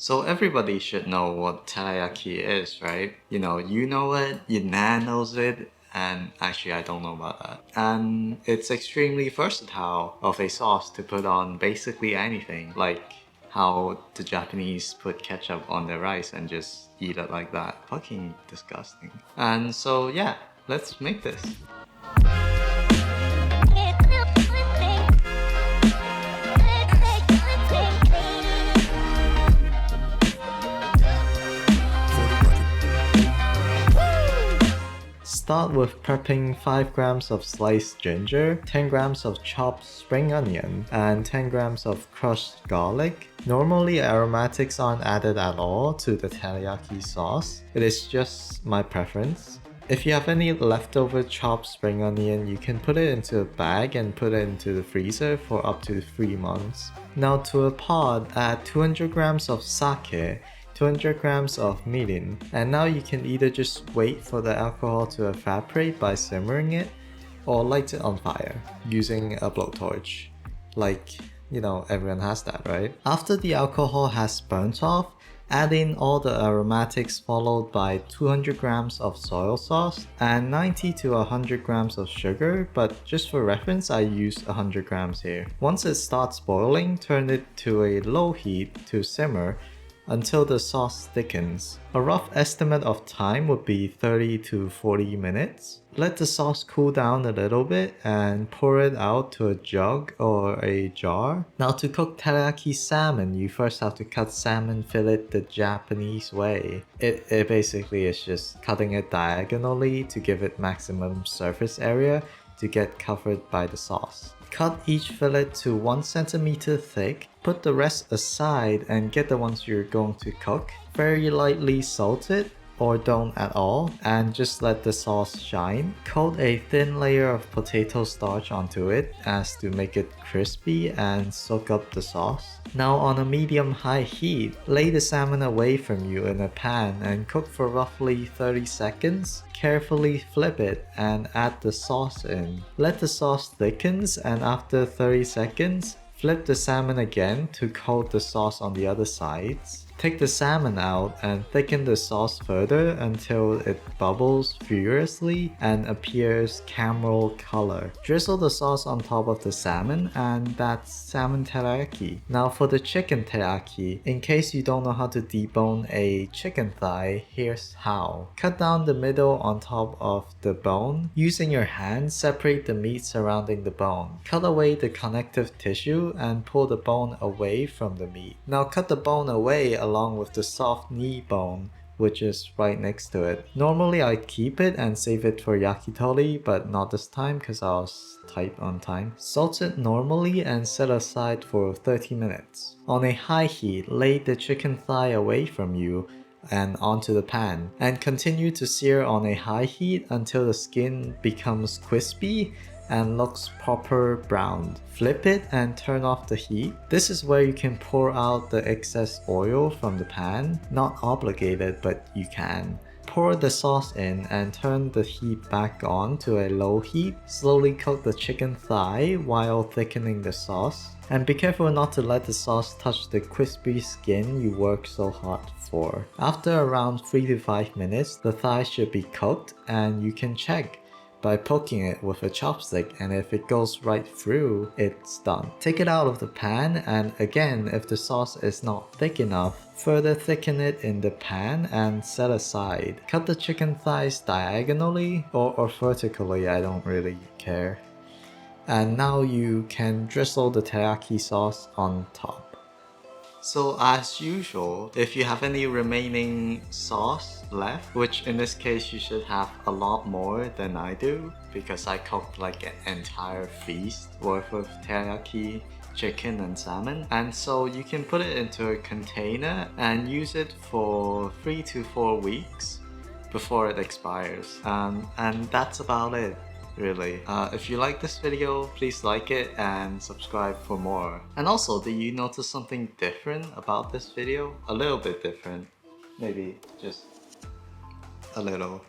So everybody should know what teriyaki is, right? You know it, your nan knows it, and actually I don't know about that. And it's extremely versatile of a sauce to put on basically anything, like how the Japanese put ketchup on their rice and just eat it like that. Fucking disgusting. And so yeah, let's make this. Start with prepping 5 grams of sliced ginger, 10 grams of chopped spring onion, and 10 grams of crushed garlic. Normally aromatics aren't added at all to the teriyaki sauce. It is just my preference. If you have any leftover chopped spring onion, you can put it into a bag and put it into the freezer for up to 3 months. Now to a pot, add 200 grams of sake, 200 grams of mirin, and now you can either just wait for the alcohol to evaporate by simmering it, or light it on fire using a blowtorch. Like, everyone has that, right? After the alcohol has burnt off, add in all the aromatics followed by 200 grams of soy sauce and 90 to 100 grams of sugar, but just for reference I use 100 grams here. Once it starts boiling, turn it to a low heat to simmer until the sauce thickens. A rough estimate of time would be 30 to 40 minutes. Let the sauce cool down a little bit and pour it out to a jug or a jar. Now to cook teriyaki salmon, you first have to cut salmon fillet the Japanese way. It basically is just cutting it diagonally to give it maximum surface area to get covered by the sauce. Cut each fillet to 1 centimeter thick, put the rest aside and get the ones you're going to cook. Very lightly salt it, or don't at all, and just let the sauce shine. Coat a thin layer of potato starch onto it as to make it crispy and soak up the sauce. Now on a medium-high heat, lay the salmon away from you in a pan and cook for roughly 30 seconds. Carefully flip it and add the sauce in. Let the sauce thickens, and after 30 seconds, flip the salmon again to coat the sauce on the other sides. Take the salmon out and thicken the sauce further until it bubbles furiously and appears caramel color. Drizzle the sauce on top of the salmon, and that's salmon teriyaki. Now for the chicken teriyaki, in case you don't know how to debone a chicken thigh, here's how. Cut down the middle on top of the bone. Using your hand, separate the meat surrounding the bone. Cut away the connective tissue and pull the bone away from the meat. Now cut the bone away along with the soft knee bone, which is right next to it. Normally I'd keep it and save it for yakitori, but not this time because I was tight on time. Salt it normally and set aside for 30 minutes. On a high heat, lay the chicken thigh away from you and onto the pan, and continue to sear on a high heat until the skin becomes crispy and looks proper browned. Flip it and turn off the heat. This is where you can pour out the excess oil from the pan. Not obligated, but you can. Pour the sauce in and turn the heat back on to a low heat. Slowly cook the chicken thigh while thickening the sauce. And be careful not to let the sauce touch the crispy skin you work so hard for. After around 3 to 5 minutes, the thigh should be cooked, and you can check by poking it with a chopstick, and if it goes right through, it's done. Take it out of the pan, and again, if the sauce is not thick enough, further thicken it in the pan and set aside. Cut the chicken thighs diagonally or vertically, I don't really care. And now you can drizzle the teriyaki sauce on top. So as usual, if you have any remaining sauce left, which in this case you should have a lot more than I do, because I cooked like an entire feast worth of teriyaki chicken and salmon, and so you can put it into a container and use it for 3 to 4 weeks before it expires, and that's about it. Really. If you like this video, please like it and subscribe for more. And also, do you notice something different about this video? A little bit different. Maybe just a little.